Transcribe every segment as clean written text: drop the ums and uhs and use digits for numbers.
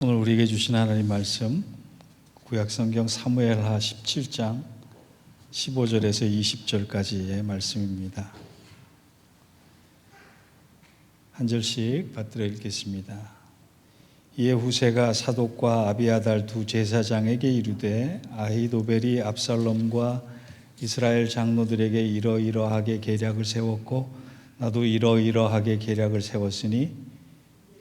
오늘 우리에게 주신 하나님 말씀 구약성경 사무엘하 17장 15절에서 20절까지의 말씀입니다. 한 절씩 받들어 읽겠습니다. 이에 후세가 사독과 아비아달 두 제사장에게 이르되 아히도벨이 압살롬과 이스라엘 장로들에게 이러이러하게 계략을 세웠고 나도 이러이러하게 계략을 세웠으니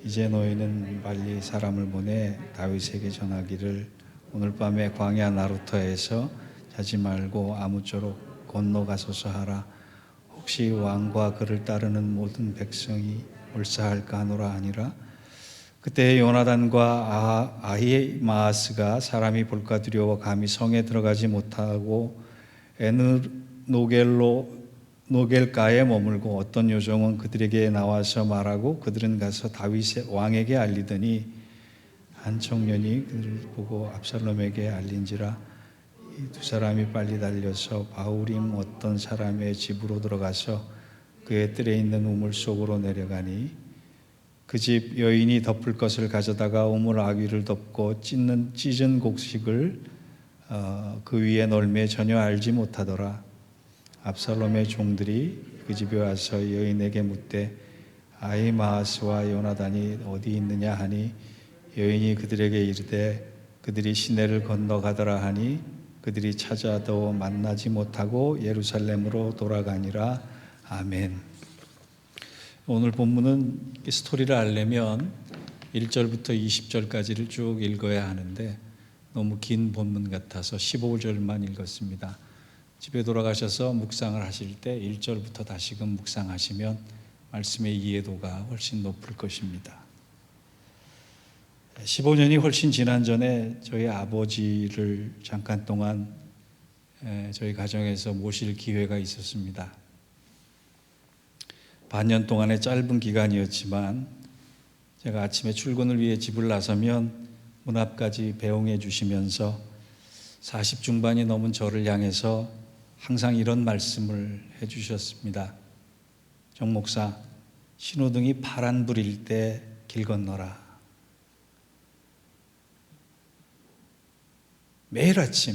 이제 너희는 빨리 사람을 보내 다윗에게 전하기를 오늘 밤에 광야 나루터에서 자지 말고 아무쪼록 건너가소서 하라. 혹시 왕과 그를 따르는 모든 백성이 몰사할까 하노라 하니라. 그때 요나단과 아히마아스가 사람이 볼까 두려워 감히 성에 들어가지 못하고 노겔가에 머물고 어떤 요정은 그들에게 나와서 말하고 그들은 가서 다윗 왕에게 알리더니 한 청년이 그들을 보고 압살롬에게 알린지라. 이 두 사람이 빨리 달려서 바후림 어떤 사람의 집으로 들어가서 그의 뜰에 있는 우물 속으로 내려가니 그 집 여인이 덮을 것을 가져다가 우물 아귀를 덮고 찢은 곡식을 그 위에 널매 전혀 알지 못하더라. 압살롬의 종들이 그 집에 와서 여인에게 묻되 아히마아스와 요나단이 어디 있느냐 하니 여인이 그들에게 이르되 그들이 시내를 건너가더라 하니 그들이 찾아도 만나지 못하고 예루살렘으로 돌아가니라. 아멘. 오늘 본문은 스토리를 알려면 1절부터 20절까지를 쭉 읽어야 하는데 너무 긴 본문 같아서 15절만 읽었습니다. 집에 돌아가셔서 묵상을 하실 때 1절부터 다시금 묵상하시면 말씀의 이해도가 훨씬 높을 것입니다. 15년이 훨씬 지난 전에 저희 아버지를 잠깐 동안 저희 가정에서 모실 기회가 있었습니다. 반년 동안의 짧은 기간이었지만 제가 아침에 출근을 위해 집을 나서면 문 앞까지 배웅해 주시면서 40 중반이 넘은 저를 향해서 항상 이런 말씀을 해주셨습니다. 정 목사, 신호등이 파란불일 때 길 건너라. 매일 아침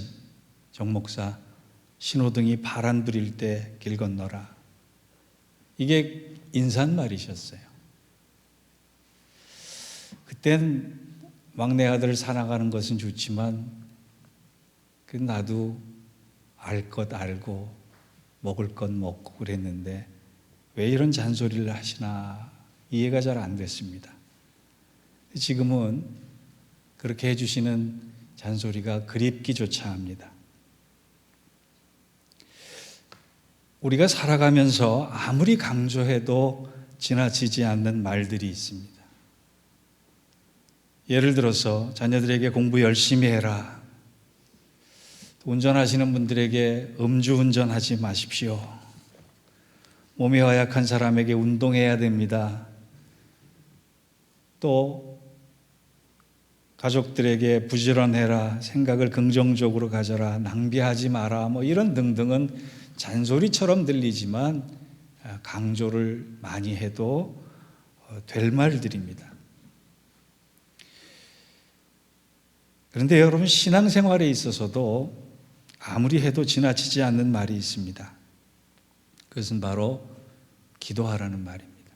정 목사, 신호등이 파란불일 때 길 건너라. 이게 인사말이셨어요. 그땐 막내 아들 사랑하는 것은 좋지만 나도 알 것 알고 먹을 것 먹고 그랬는데 왜 이런 잔소리를 하시나 이해가 잘 안 됐습니다. 지금은 그렇게 해주시는 잔소리가 그립기조차 합니다. 우리가 살아가면서 아무리 강조해도 지나치지 않는 말들이 있습니다. 예를 들어서 자녀들에게 공부 열심히 해라. 운전하시는 분들에게 음주운전하지 마십시오. 몸이 허약한 사람에게 운동해야 됩니다. 또 가족들에게 부지런해라. 생각을 긍정적으로 가져라. 낭비하지 마라. 이런 등등은 잔소리처럼 들리지만 강조를 많이 해도 될 말들입니다. 그런데 여러분, 신앙생활에 있어서도 아무리 해도 지나치지 않는 말이 있습니다. 그것은 바로 기도하라는 말입니다.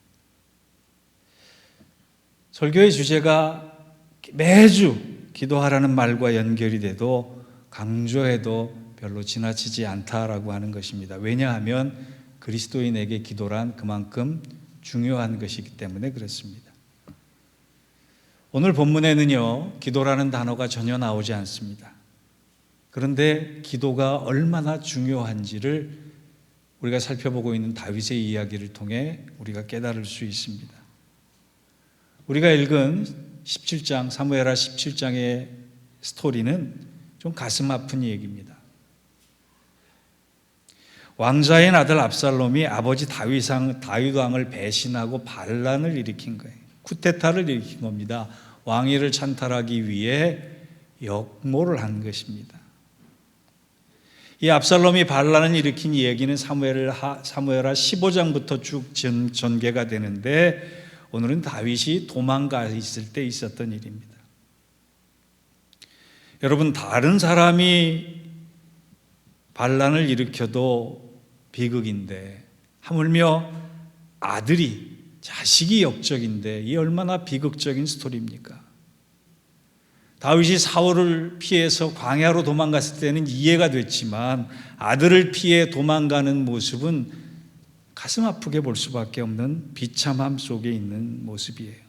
설교의 주제가 매주 기도하라는 말과 연결이 돼도 강조해도 별로 지나치지 않다라고 하는 것입니다. 왜냐하면 그리스도인에게 기도란 그만큼 중요한 것이기 때문에 그렇습니다. 오늘 본문에는요, 기도라는 단어가 전혀 나오지 않습니다. 그런데 기도가 얼마나 중요한지를 우리가 살펴보고 있는 다윗의 이야기를 통해 우리가 깨달을 수 있습니다. 우리가 읽은 17장, 사무엘하 17장의 스토리는 좀 가슴 아픈 얘기입니다. 왕자인 아들 압살롬이 아버지 다윗 왕을 배신하고 반란을 일으킨 거예요. 쿠데타를 일으킨 겁니다. 왕위를 찬탈하기 위해 역모를 한 것입니다. 이 압살롬이 반란을 일으킨 얘기는 사무엘하 15장부터 쭉 전개가 되는데 오늘은 다윗이 도망가 있을 때 있었던 일입니다. 여러분, 다른 사람이 반란을 일으켜도 비극인데 하물며 아들이, 자식이 역적인데 이 얼마나 비극적인 스토리입니까? 다윗이 사울을 피해서 광야로 도망갔을 때는 이해가 됐지만 아들을 피해 도망가는 모습은 가슴 아프게 볼 수밖에 없는 비참함 속에 있는 모습이에요.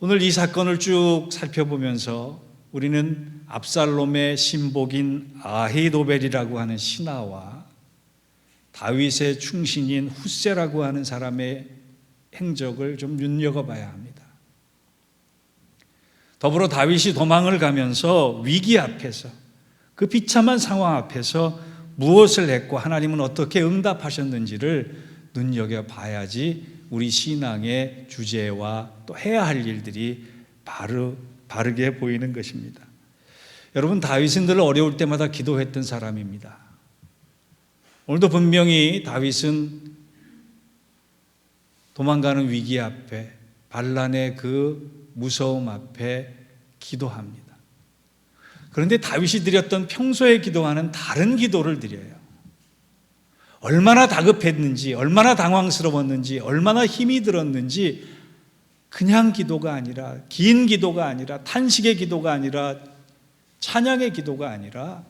오늘 이 사건을 쭉 살펴보면서 우리는 압살롬의 신복인 아히도벨이라고 하는 신하와 다윗의 충신인 훗세라고 하는 사람의 행적을 좀 눈여겨봐야 합니다. 더불어 다윗이 도망을 가면서 위기 앞에서, 그 비참한 상황 앞에서 무엇을 했고 하나님은 어떻게 응답하셨는지를 눈여겨봐야지 우리 신앙의 주제와 또 해야 할 일들이 바르게 보이는 것입니다. 여러분, 다윗은 늘 어려울 때마다 기도했던 사람입니다. 오늘도 분명히 다윗은 도망가는 위기 앞에, 반란의 그 무서움 앞에 기도합니다. 그런데 다윗이 드렸던 평소에 기도하는 다른 기도를 드려요. 얼마나 다급했는지, 얼마나 당황스러웠는지, 얼마나 힘이 들었는지, 그냥 기도가 아니라, 긴 기도가 아니라, 탄식의 기도가 아니라, 찬양의 기도가 아니라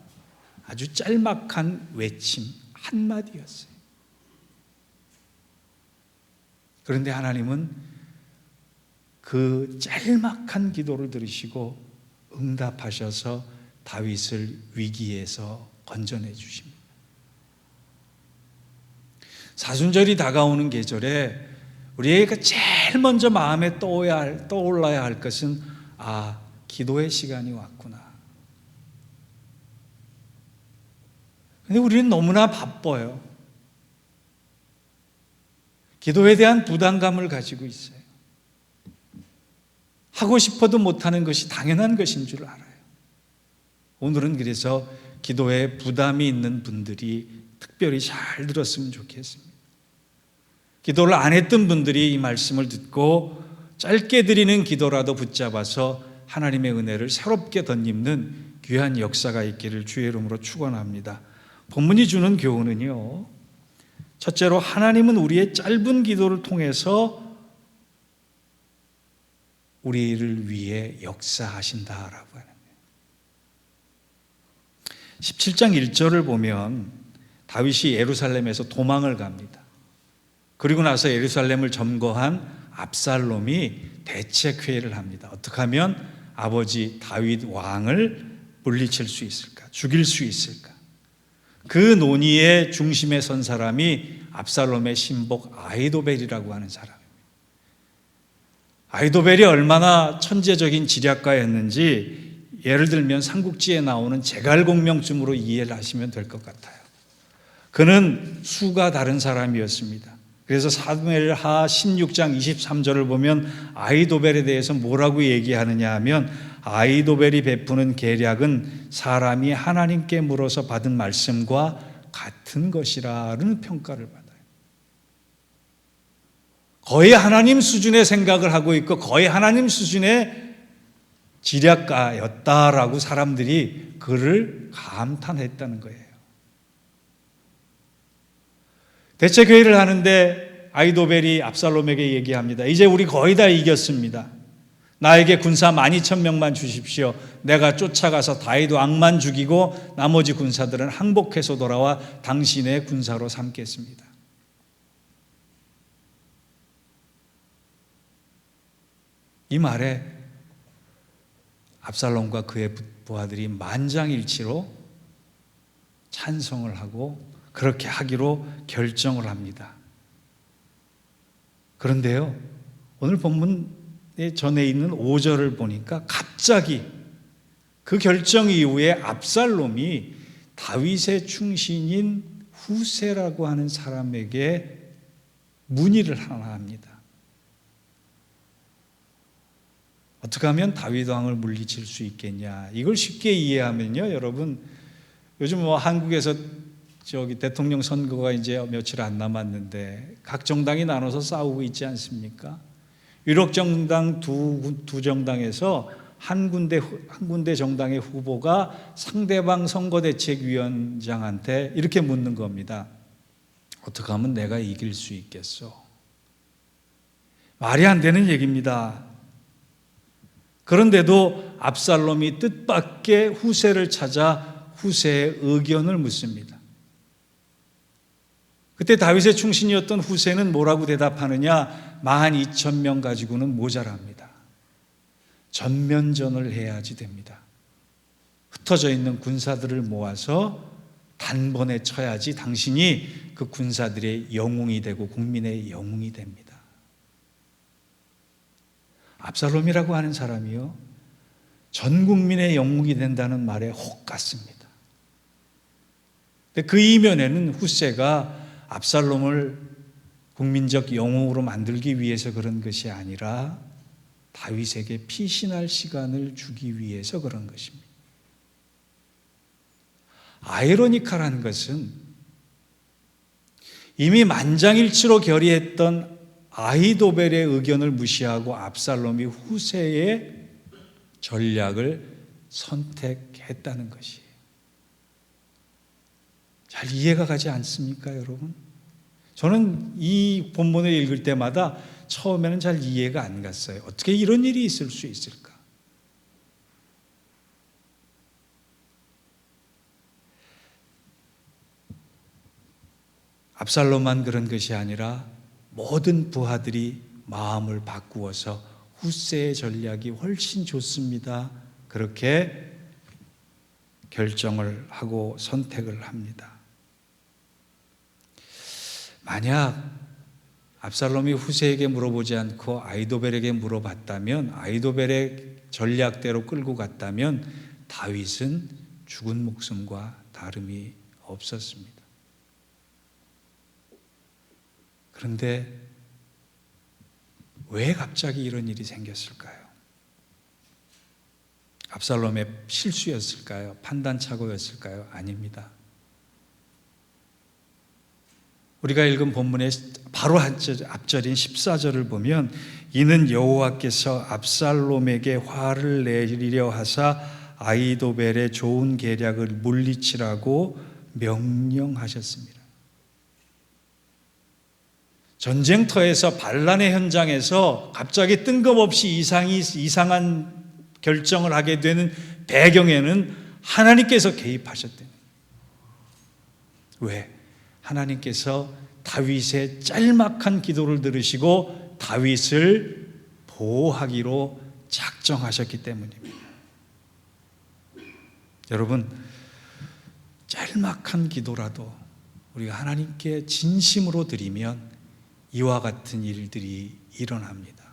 아주 짤막한 외침 한마디였어요. 그런데 하나님은 그 짤막한 기도를 들으시고 응답하셔서 다윗을 위기에서 건져내 주십니다. 사순절이 다가오는 계절에 우리가 제일 먼저 마음에 떠올라야 할 것은 기도의 시간이 왔구나. 근데 우리는 너무나 바빠요. 기도에 대한 부담감을 가지고 있어요. 하고 싶어도 못하는 것이 당연한 것인 줄 알아요. 오늘은 그래서 기도에 부담이 있는 분들이 특별히 잘 들었으면 좋겠습니다. 기도를 안 했던 분들이 이 말씀을 듣고 짧게 드리는 기도라도 붙잡아서 하나님의 은혜를 새롭게 덧입는 귀한 역사가 있기를 주의 이름으로 축원합니다. 본문이 주는 교훈은요, 첫째로 하나님은 우리의 짧은 기도를 통해서 우리를 위해 역사하신다라고 하는 거예요. 17장 1절을 보면 다윗이 예루살렘에서 도망을 갑니다. 그리고 나서 예루살렘을 점거한 압살롬이 대책회의를 합니다. 어떻게 하면 아버지 다윗 왕을 물리칠 수 있을까? 죽일 수 있을까? 그 논의의 중심에 선 사람이 압살롬의 신복 아히도벨이라고 하는 사람입니다. 아히도벨이 얼마나 천재적인 지략가였는지 예를 들면 삼국지에 나오는 제갈공명쯤으로 이해를 하시면 될 것 같아요. 그는 수가 다른 사람이었습니다. 그래서 사무엘하 16장 23절을 보면 아히도벨에 대해서 뭐라고 얘기하느냐 하면 아히도벨이 베푸는 계략은 사람이 하나님께 물어서 받은 말씀과 같은 것이라는 평가를 받아요. 거의 하나님 수준의 생각을 하고 있고 거의 하나님 수준의 지략가였다라고 사람들이 그를 감탄했다는 거예요. 대책회의를 하는데 아히도벨이 압살롬에게 얘기합니다. 이제 우리 거의 다 이겼습니다. 나에게 군사 12,000명만 주십시오. 내가 쫓아가서 다윗 왕만 죽이고 나머지 군사들은 항복해서 돌아와 당신의 군사로 삼겠습니다. 이 말에 압살롬과 그의 부하들이 만장일치로 찬성을 하고 그렇게 하기로 결정을 합니다. 그런데요, 오늘 본문에 전에 있는 5절을 보니까 갑자기 그 결정 이후에 압살롬이 다윗의 충신인 훗세라고 하는 사람에게 문의를 하나 합니다. 어떻게 하면 다윗 왕을 물리칠 수 있겠냐? 이걸 쉽게 이해하면요, 여러분, 요즘 한국에서 대통령 선거가 이제 며칠 안 남았는데 각 정당이 나눠서 싸우고 있지 않습니까? 유력 정당 두 정당에서 한 군데 정당의 후보가 상대방 선거대책위원장한테 이렇게 묻는 겁니다. 어떻게 하면 내가 이길 수 있겠어? 말이 안 되는 얘기입니다. 그런데도 압살롬이 뜻밖의 후세를 찾아 후세의 의견을 묻습니다. 그때 다윗의 충신이었던 후세는 뭐라고 대답하느냐? 12,000명 가지고는 모자랍니다. 전면전을 해야지 됩니다. 흩어져 있는 군사들을 모아서 단번에 쳐야지 당신이 그 군사들의 영웅이 되고 국민의 영웅이 됩니다. 압살롬이라고 하는 사람이요, 전 국민의 영웅이 된다는 말에 혹 같습니다. 근데 그 이면에는 후세가 압살롬을 국민적 영웅으로 만들기 위해서 그런 것이 아니라 다윗에게 피신할 시간을 주기 위해서 그런 것입니다. 아이러니컬한 것은 이미 만장일치로 결의했던 아히도벨의 의견을 무시하고 압살롬이 후세의 전략을 선택했다는 것이에요. 잘 이해가 가지 않습니까, 여러분? 저는 이 본문을 읽을 때마다 처음에는 잘 이해가 안 갔어요. 어떻게 이런 일이 있을 수 있을까? 압살롬만 그런 것이 아니라 모든 부하들이 마음을 바꾸어서 후세의 전략이 훨씬 좋습니다. 그렇게 결정을 하고 선택을 합니다. 만약 압살롬이 후세에게 물어보지 않고 아히도벨에게 물어봤다면, 아히도벨의 전략대로 끌고 갔다면 다윗은 죽은 목숨과 다름이 없었습니다. 그런데 왜 갑자기 이런 일이 생겼을까요? 압살롬의 실수였을까요? 판단착오였을까요? 아닙니다. 우리가 읽은 본문의 바로 앞절인 14절을 보면 이는 여호와께서 압살롬에게 화를 내리려 하사 아히도벨의 좋은 계략을 물리치라고 명령하셨습니다. 전쟁터에서 반란의 현장에서 갑자기 뜬금없이 이상한 결정을 하게 되는 배경에는 하나님께서 개입하셨대요. 왜? 하나님께서 다윗의 짤막한 기도를 들으시고 다윗을 보호하기로 작정하셨기 때문입니다. 여러분, 짤막한 기도라도 우리가 하나님께 진심으로 드리면 이와 같은 일들이 일어납니다.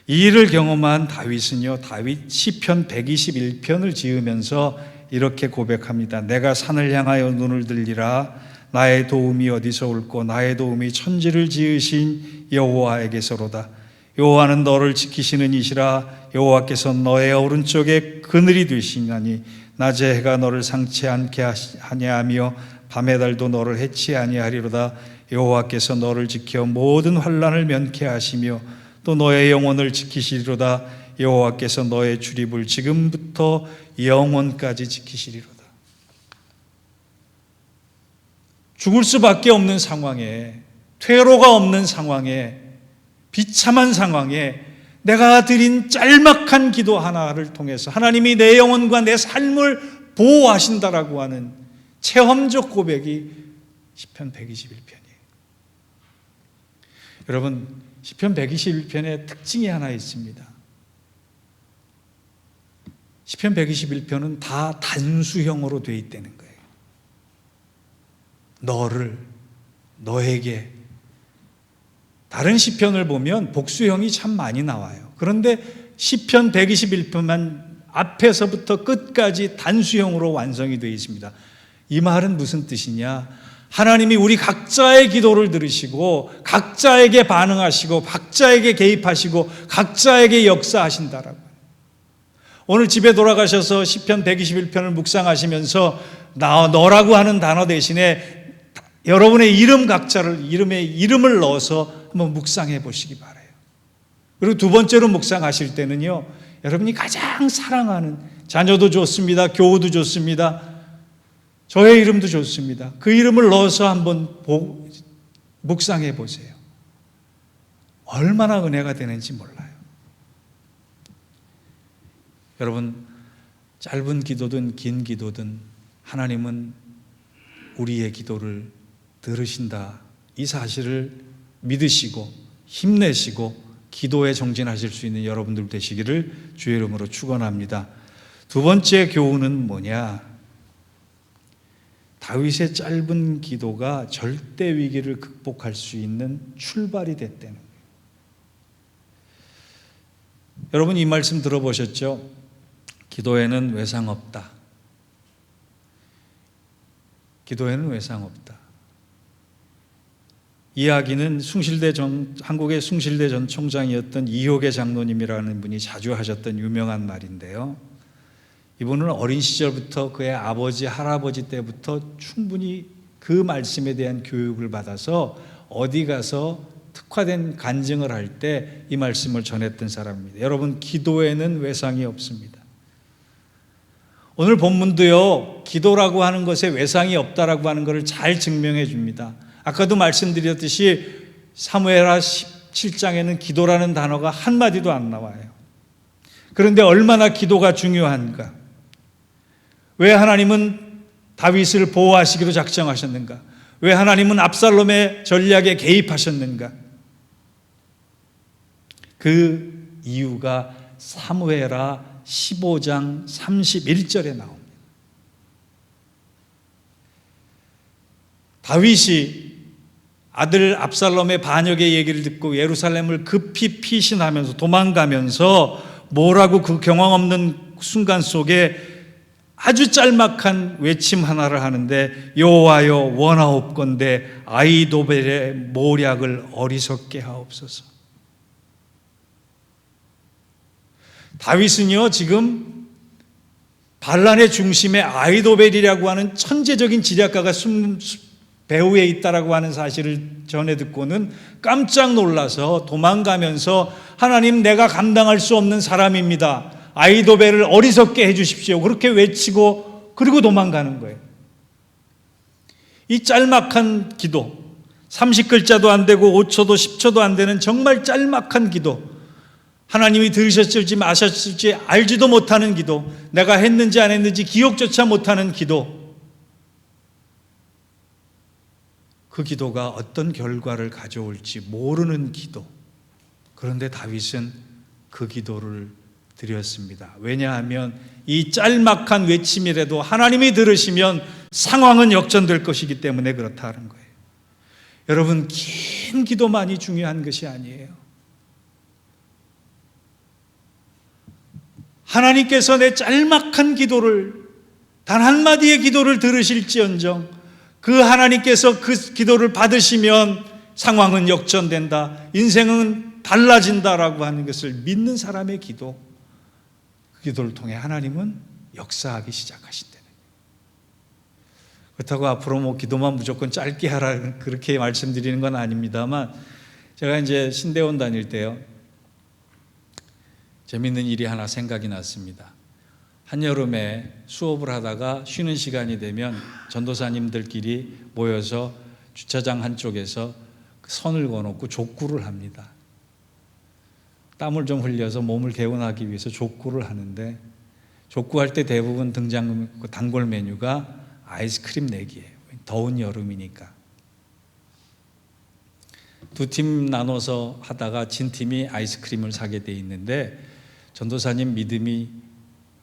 이 일을 경험한 다윗은요, 다윗 시편 121편을 지으면서 이렇게 고백합니다. 내가 산을 향하여 눈을 들리라. 나의 도움이 어디서 올꼬? 나의 도움이 천지를 지으신 여호와에게서로다. 여호와는 너를 지키시는 이시라. 여호와께서 너의 오른쪽에 그늘이 되시나니 낮에 해가 너를 상치 않게 하냐하며 밤의 달도 너를 해치 아니하리로다. 여호와께서 너를 지켜 모든 환난을 면케 하시며 또 너의 영혼을 지키시리로다. 여호와께서 너의 출입을 지금부터 영원까지 지키시리로다. 죽을 수밖에 없는 상황에, 퇴로가 없는 상황에, 비참한 상황에 내가 드린 짤막한 기도 하나를 통해서 하나님이 내 영혼과 내 삶을 보호하신다라고 하는 체험적 고백이 시편 121편이에요. 여러분, 시편 121편의 특징이 하나 있습니다. 시편 121편은 다 단수형으로 되어 있다는 거예요. 너를, 너에게. 다른 시편을 보면 복수형이 참 많이 나와요. 그런데 시편 121편만 앞에서부터 끝까지 단수형으로 완성이 되어 있습니다. 이 말은 무슨 뜻이냐? 하나님이 우리 각자의 기도를 들으시고 각자에게 반응하시고 각자에게 개입하시고 각자에게 역사하신다라고. 오늘 집에 돌아가셔서 시편 121편을 묵상하시면서 너라고 하는 단어 대신에 여러분의 이름 각자를 이름을 넣어서 한번 묵상해 보시기 바라요. 그리고 두 번째로 묵상하실 때는요, 여러분이 가장 사랑하는 자녀도 좋습니다. 교우도 좋습니다. 저의 이름도 좋습니다. 그 이름을 넣어서 한번 묵상해 보세요. 얼마나 은혜가 되는지 몰라요. 여러분, 짧은 기도든 긴 기도든 하나님은 우리의 기도를 들으신다. 이 사실을 믿으시고 힘내시고 기도에 정진하실 수 있는 여러분들 되시기를 주의 이름으로 축원합니다. 두 번째 교훈은 뭐냐? 다윗의 짧은 기도가 절대 위기를 극복할 수 있는 출발이 됐다는 거예요. 여러분, 이 말씀 들어보셨죠? 기도에는 외상 없다. 기도에는 외상 없다. 이야기는 한국의 숭실대 전 총장이었던 이효계 장로님이라는 분이 자주 하셨던 유명한 말인데요. 이분은 어린 시절부터 그의 아버지, 할아버지 때부터 충분히 그 말씀에 대한 교육을 받아서 어디 가서 특화된 간증을 할 때 이 말씀을 전했던 사람입니다. 여러분, 기도에는 외상이 없습니다. 오늘 본문도요, 기도라고 하는 것에 외상이 없다라고 하는 것을 잘 증명해 줍니다. 아까도 말씀드렸듯이 사무엘하 17장에는 기도라는 단어가 한마디도 안 나와요. 그런데 얼마나 기도가 중요한가? 왜 하나님은 다윗을 보호하시기로 작정하셨는가? 왜 하나님은 압살롬의 전략에 개입하셨는가? 그 이유가 사무엘하 15장 31절에 나옵니다. 다윗이 아들 압살롬의 반역의 얘기를 듣고 예루살렘을 급히 피신하면서 도망가면서 뭐라고 그 경험 없는 순간 속에 아주 짤막한 외침 하나를 하는데, 여호와여 원하옵건대 아히도벨의 모략을 어리석게 하옵소서. 다윗은요, 지금 반란의 중심에 아히도벨이라고 하는 천재적인 지략가가 배후에 있다라고 하는 사실을 전해 듣고는 깜짝 놀라서 도망가면서, 하나님, 내가 감당할 수 없는 사람입니다. 아히도벨을 어리석게 해주십시오. 그렇게 외치고 그리고 도망가는 거예요. 이 짤막한 기도, 30글자도 안 되고 5초도 10초도 안 되는 정말 짤막한 기도, 하나님이 들으셨을지 마셨을지 알지도 못하는 기도, 내가 했는지 안 했는지 기억조차 못하는 기도, 그 기도가 어떤 결과를 가져올지 모르는 기도. 그런데 다윗은 그 기도를 드렸습니다. 왜냐하면 이 짤막한 외침이라도 하나님이 들으시면 상황은 역전될 것이기 때문에 그렇다는 거예요. 여러분, 긴 기도만이 중요한 것이 아니에요. 하나님께서 내 짤막한 기도를, 단 한마디의 기도를 들으실지언정 그 하나님께서 그 기도를 받으시면 상황은 역전된다, 인생은 달라진다라고 하는 것을 믿는 사람의 기도, 그 기도를 통해 하나님은 역사하기 시작하신다는 거예요. 그렇다고 앞으로 뭐 기도만 무조건 짧게 하라 그렇게 말씀드리는 건 아닙니다만, 제가 이제 신대원 다닐 때요, 재밌는 일이 하나 생각이 났습니다. 한여름에 수업을 하다가 쉬는 시간이 되면 전도사님들끼리 모여서 주차장 한쪽에서 선을 그어놓고 족구를 합니다. 땀을 좀 흘려서 몸을 개운하기 위해서 족구를 하는데, 족구할 때 대부분 단골 메뉴가 아이스크림 내기예요. 더운 여름이니까. 두 팀 나눠서 하다가 진 팀이 아이스크림을 사게 돼 있는데, 전도사님 믿음이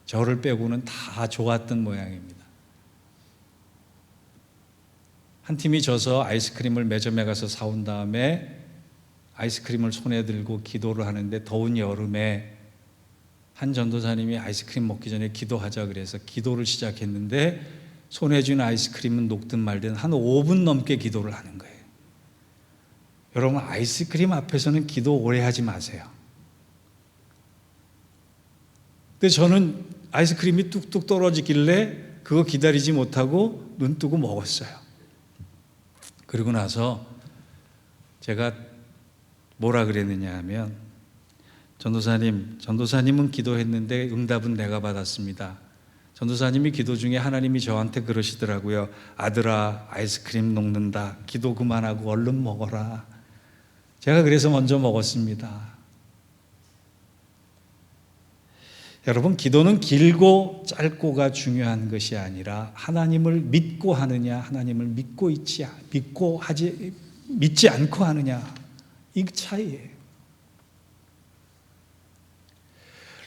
저를 빼고는 다 좋았던 모양입니다. 한 팀이 져서 아이스크림을 매점에 가서 사온 다음에 아이스크림을 손에 들고 기도를 하는데, 더운 여름에 한 전도사님이 아이스크림 먹기 전에 기도하자 그래서 기도를 시작했는데, 손에 쥔 아이스크림은 녹든 말든 한 5분 넘게 기도를 하는 거예요. 여러분, 아이스크림 앞에서는 기도 오래 하지 마세요. 근데 저는 아이스크림이 뚝뚝 떨어지길래 그거 기다리지 못하고 눈 뜨고 먹었어요. 그리고 나서 제가 뭐라 그랬느냐 하면, 전도사님은 기도했는데 응답은 내가 받았습니다. 전도사님이 기도 중에 하나님이 저한테 그러시더라고요. 아들아, 아이스크림 녹는다. 기도 그만하고 얼른 먹어라. 제가 그래서 먼저 먹었습니다. 여러분, 기도는 길고 짧고가 중요한 것이 아니라 하나님을 믿고 하느냐, 하나님을 믿지 않고 하느냐, 이 차이예요.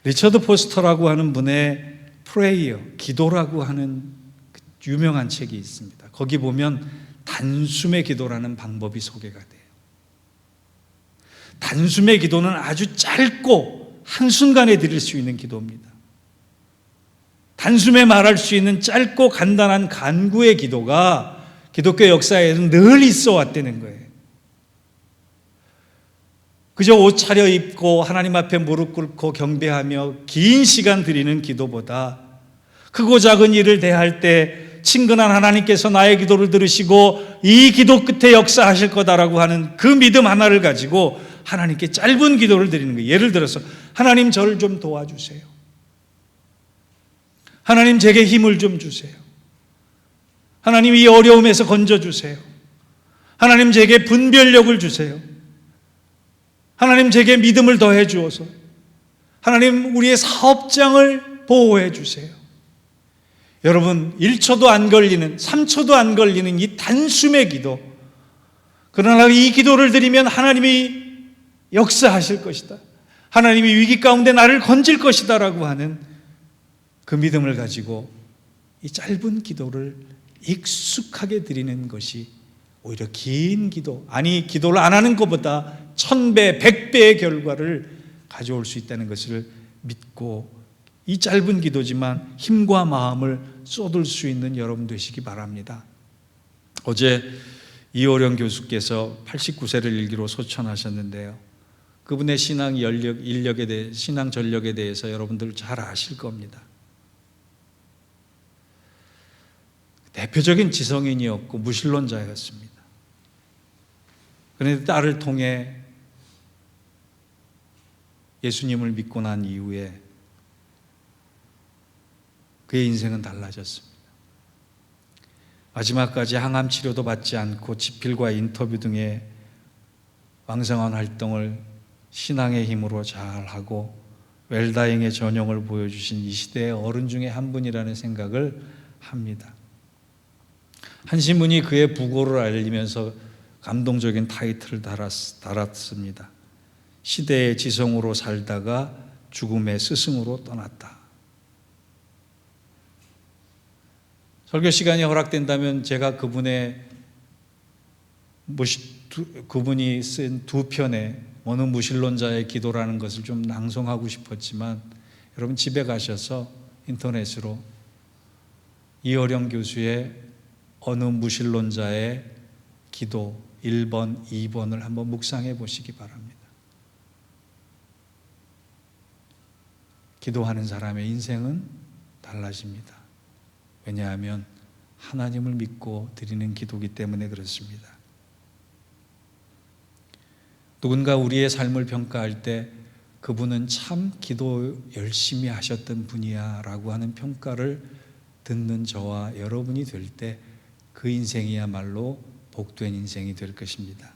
리처드 포스터라고 하는 분의 프레이어, 기도라고 하는 유명한 책이 있습니다. 거기 보면 단숨의 기도라는 방법이 소개가 돼요. 단숨의 기도는 아주 짧고 한순간에 드릴 수 있는 기도입니다. 단숨에 말할 수 있는 짧고 간단한 간구의 기도가 기독교 역사에는 늘 있어 왔다는 거예요. 그저 옷 차려입고 하나님 앞에 무릎 꿇고 경배하며 긴 시간 드리는 기도보다 크고 작은 일을 대할 때 친근한 하나님께서 나의 기도를 들으시고 이 기도 끝에 역사하실 거다라고 하는 그 믿음 하나를 가지고 하나님께 짧은 기도를 드리는 거예요. 예를 들어서 하나님, 저를 좀 도와주세요. 하나님, 제게 힘을 좀 주세요. 하나님, 이 어려움에서 건져주세요. 하나님, 제게 분별력을 주세요. 하나님, 제게 믿음을 더해 주어서 하나님, 우리의 사업장을 보호해 주세요. 여러분, 1초도 안 걸리는, 3초도 안 걸리는 이 단숨의 기도, 그러나 이 기도를 드리면 하나님이 역사하실 것이다, 하나님이 위기 가운데 나를 건질 것이다 라고 하는 그 믿음을 가지고 이 짧은 기도를 익숙하게 드리는 것이 오히려 긴 기도, 아니 기도를 안 하는 것보다 1000배, 100배의 결과를 가져올 수 있다는 것을 믿고 이 짧은 기도지만 힘과 마음을 쏟을 수 있는 여러분 되시기 바랍니다. 어제 이호령 교수께서 89세를 일기로 소천하셨는데요. 그분의 신앙 인력에 대해, 신앙 전력에 대해서 여러분들 잘 아실 겁니다. 대표적인 지성인이었고 무신론자였습니다. 그런데 딸을 통해 예수님을 믿고 난 이후에 그의 인생은 달라졌습니다. 마지막까지 항암 치료도 받지 않고 집필과 인터뷰 등의 왕성한 활동을 신앙의 힘으로 잘하고 웰다잉의 전형을 보여주신 이 시대의 어른 중에 한 분이라는 생각을 합니다. 한 신문이 그의 부고를 알리면서 감동적인 타이틀을 달았습니다. 시대의 지성으로 살다가 죽음의 스승으로 떠났다. 설교 시간이 허락된다면 제가 그분이 쓴 2편의 어느 무신론자의 기도라는 것을 좀 낭송하고 싶었지만 여러분 집에 가셔서 인터넷으로 이호령 교수의 어느 무신론자의 기도 1번, 2번을 한번 묵상해 보시기 바랍니다. 기도하는 사람의 인생은 달라집니다. 왜냐하면 하나님을 믿고 드리는 기도이기 때문에 그렇습니다. 누군가 우리의 삶을 평가할 때 그분은 참 기도 열심히 하셨던 분이야 라고 하는 평가를 듣는 저와 여러분이 될 때 그 인생이야말로 복된 인생이 될 것입니다.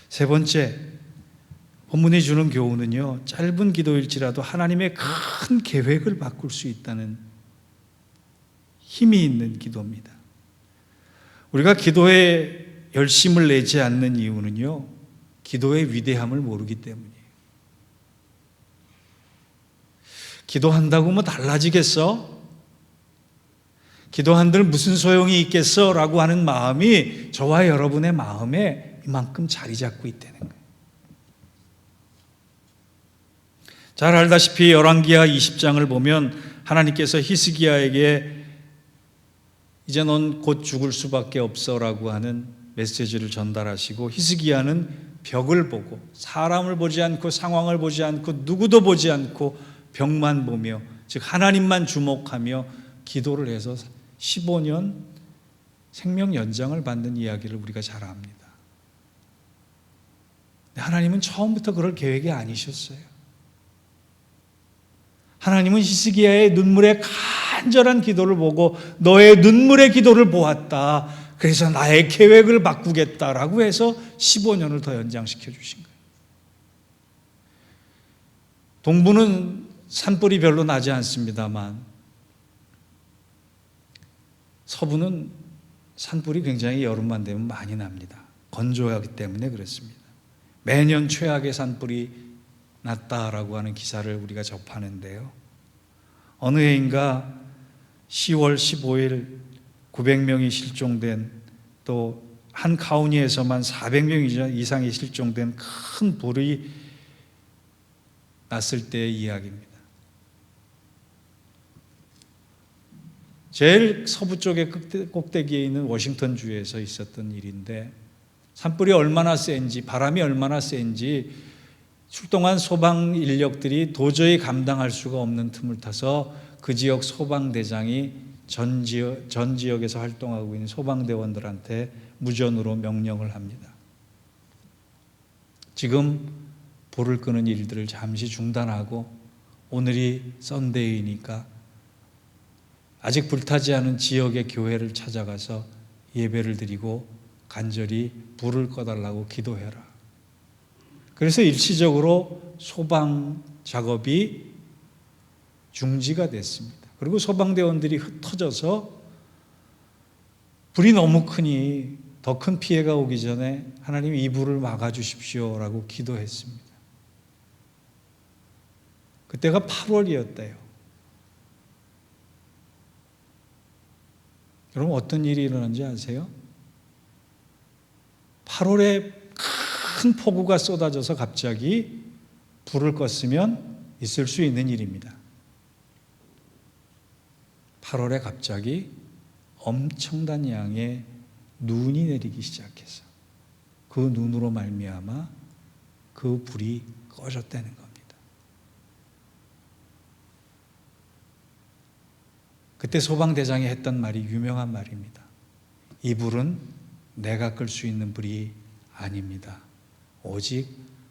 세 번째, 본문이 주는 교훈은요, 짧은 기도일지라도 하나님의 큰 계획을 바꿀 수 있다는 힘이 있는 기도입니다. 우리가 기도에 열심을 내지 않는 이유는요, 기도의 위대함을 모르기 때문이에요. 기도한다고 뭐 달라지겠어? 기도한들 무슨 소용이 있겠어? 라고 하는 마음이 저와 여러분의 마음에 이만큼 자리 잡고 있다는 거예요. 잘 알다시피 열왕기하 20장을 보면 하나님께서 히스기야에게 이제 넌 곧 죽을 수밖에 없어 라고 하는 메시지를 전달하시고, 히스기야는 벽을 보고 사람을 보지 않고 상황을 보지 않고 누구도 보지 않고 벽만 보며, 즉 하나님만 주목하며 기도를 해서 15년 생명 연장을 받는 이야기를 우리가 잘 압니다. 하나님은 처음부터 그럴 계획이 아니셨어요. 하나님은 히스기야의 눈물의 간절한 기도를 보고 너의 눈물의 기도를 보았다. 그래서 나의 계획을 바꾸겠다라고 해서 15년을 더 연장시켜 주신 거예요. 동부는 산불이 별로 나지 않습니다만 서부는 산불이 굉장히 여름만 되면 많이 납니다. 건조하기 때문에 그렇습니다. 매년 최악의 산불이 났다라고 하는 기사를 우리가 접하는데요. 어느 해인가 10월 15일 900명이 실종된, 또 한 카운티에서만 400명 이상이 실종된 큰 불이 났을 때의 이야기입니다. 제일 서부 쪽의 꼭대기에 있는 워싱턴주에서 있었던 일인데 산불이 얼마나 센지, 바람이 얼마나 센지 출동한 소방 인력들이 도저히 감당할 수가 없는 틈을 타서 그 지역 소방대장이 전 지역에서 활동하고 있는 소방대원들한테 무전으로 명령을 합니다. 지금 불을 끄는 일들을 잠시 중단하고 오늘이 썬데이니까 아직 불타지 않은 지역의 교회를 찾아가서 예배를 드리고 간절히 불을 꺼달라고 기도해라. 그래서 일시적으로 소방 작업이 중지가 됐습니다. 그리고 소방대원들이 흩어져서 불이 너무 크니 더 큰 피해가 오기 전에 하나님 이 불을 막아주십시오라고 기도했습니다. 그때가 8월이었대요. 여러분 어떤 일이 일어난지 아세요? 8월에 큰 폭우가 쏟아져서 갑자기 불을 껐으면 있을 수 있는 일입니다. 8월에 갑자기 엄청난 양의 눈이 내리기 시작해서 그 눈으로 말미암아 그 불이 꺼졌다는 겁니다. 그때 소방대장이 했던 말이 유명한 말입니다. 이 불은 내가 끌 수 있는 불이 아닙니다. 오직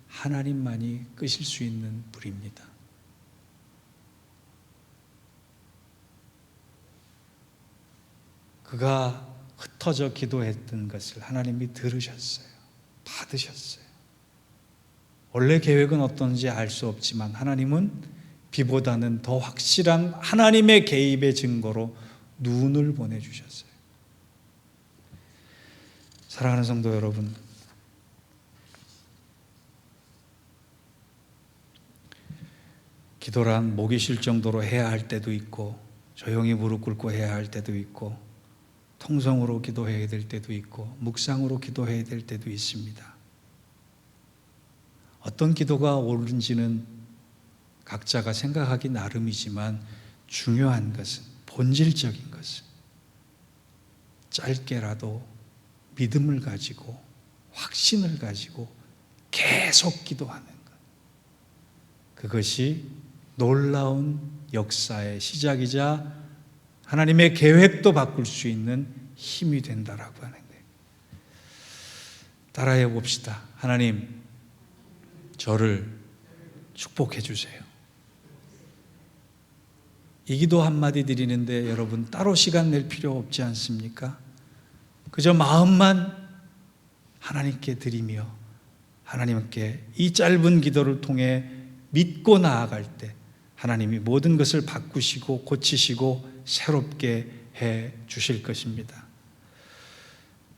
하나님만이 끄실 수 있는 불입니다. 그가 흩어져 기도했던 것을 하나님이 들으셨어요. 받으셨어요. 원래 계획은 어떤지 알 수 없지만 하나님은 비보다는 더 확실한 하나님의 개입의 증거로 눈을 보내주셨어요. 사랑하는 성도 여러분, 기도란 목이 쉴 정도로 해야 할 때도 있고 조용히 무릎 꿇고 해야 할 때도 있고 통성으로 기도해야 될 때도 있고 묵상으로 기도해야 될 때도 있습니다. 어떤 기도가 옳은지는 각자가 생각하기 나름이지만 중요한 것은, 본질적인 것은 짧게라도 믿음을 가지고 확신을 가지고 계속 기도하는 것. 그것이 놀라운 역사의 시작이자 하나님의 계획도 바꿀 수 있는 힘이 된다라고 하는 거예요. 따라해 봅시다. 하나님, 저를 축복해 주세요. 이 기도 한마디 드리는데 여러분 따로 시간 낼 필요 없지 않습니까? 그저 마음만 하나님께 드리며 하나님께 이 짧은 기도를 통해 믿고 나아갈 때 하나님이 모든 것을 바꾸시고 고치시고 새롭게 해 주실 것입니다.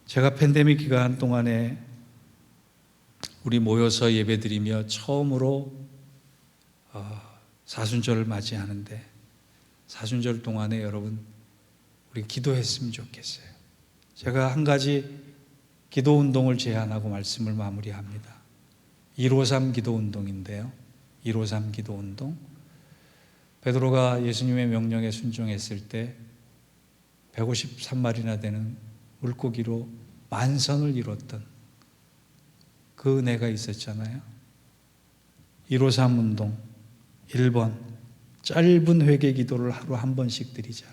제가 팬데믹 기간 동안에 우리 모여서 예배드리며 처음으로 사순절을 맞이하는데 사순절 동안에 여러분 우리 기도했으면 좋겠어요. 제가 한 가지 기도 운동을 제안하고 말씀을 마무리합니다. 153 기도 운동인데요. 153 기도 운동. 베드로가 예수님의 명령에 순종했을 때 153마리나 되는 물고기로 만선을 이뤘던 그 은혜가 있었잖아요. 153 운동 1번, 짧은 회개 기도를 하루 한 번씩 드리자.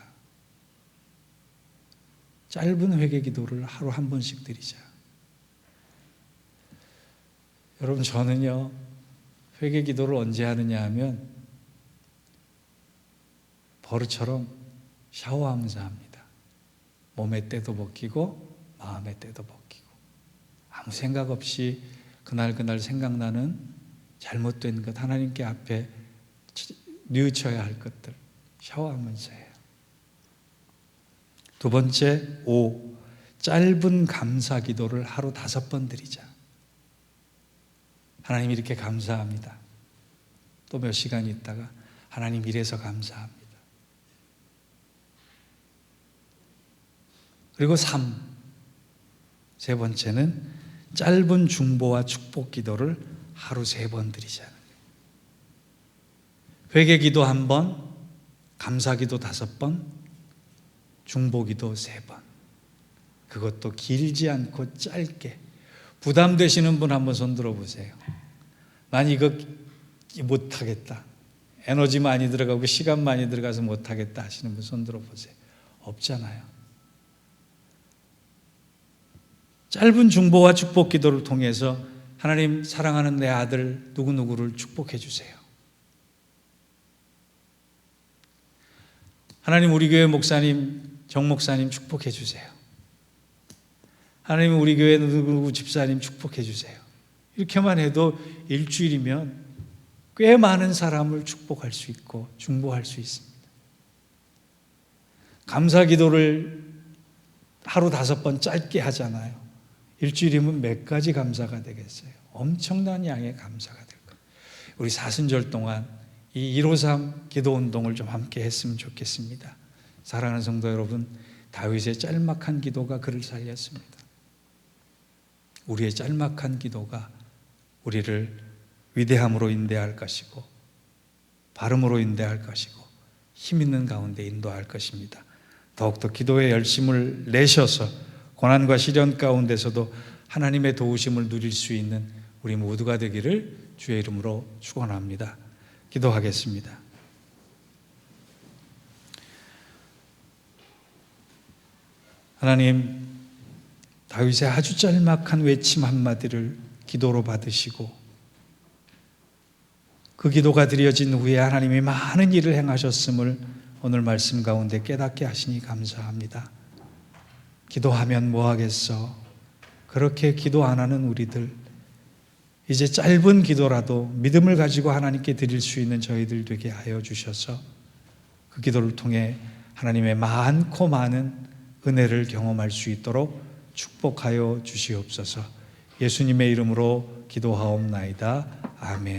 짧은 회개 기도를 하루 한 번씩 드리자. 여러분 저는요 회개 기도를 언제 하느냐 하면 버릇처럼 샤워하면서 합니다. 몸의 때도 벗기고 마음의 때도 벗기고 아무 생각 없이 그날 생각나는 잘못된 것, 하나님께 앞에 뉘우쳐야 할 것들 샤워하면서 해요. 두 번째, 5. 짧은 감사 기도를 하루 5번 드리자. 하나님 이렇게 감사합니다. 또 몇 시간 있다가 하나님 이래서 감사합니다. 그리고 3. 세 번째는 짧은 중보와 축복 기도를 하루 3번 드리자는 거예요. 회개 기도 1번, 감사 기도 5번, 중보 기도 3번. 그것도 길지 않고 짧게. 부담되시는 분 한번 손 들어보세요. 난 이거 못하겠다. 에너지 많이 들어가고 시간 많이 들어가서 못하겠다 하시는 분 손 들어보세요. 없잖아요. 짧은 중보와 축복 기도를 통해서 하나님 사랑하는 내 아들 누구누구를 축복해 주세요. 하나님 우리 교회 목사님 정 목사님 축복해 주세요. 하나님 우리 교회 누구누구 집사님 축복해 주세요. 이렇게만 해도 일주일이면 꽤 많은 사람을 축복할 수 있고 중보할 수 있습니다. 감사 기도를 하루 5번 짧게 하잖아요. 일주일이면 몇 가지 감사가 되겠어요. 엄청난 양의 감사가 될 거예요. 우리 사순절 동안 이 153 기도 운동을 좀 함께 했으면 좋겠습니다. 사랑하는 성도 여러분, 다윗의 짤막한 기도가 그를 살렸습니다. 우리의 짤막한 기도가 우리를 위대함으로 인도할 것이고 발음으로 인도할 것이고 힘 있는 가운데 인도할 것입니다. 더욱더 기도에 열심을 내셔서 고난과 시련 가운데서도 하나님의 도우심을 누릴 수 있는 우리 모두가 되기를 주의 이름으로 축원합니다. 기도하겠습니다. 하나님, 다윗의 아주 짤막한 외침 한마디를 기도로 받으시고 그 기도가 드려진 후에 하나님이 많은 일을 행하셨음을 오늘 말씀 가운데 깨닫게 하시니 감사합니다. 기도하면 뭐하겠어? 그렇게 기도 안 하는 우리들, 이제 짧은 기도라도 믿음을 가지고 하나님께 드릴 수 있는 저희들 되게 하여 주셔서 그 기도를 통해 하나님의 많고 많은 은혜를 경험할 수 있도록 축복하여 주시옵소서. 예수님의 이름으로 기도하옵나이다. 아멘.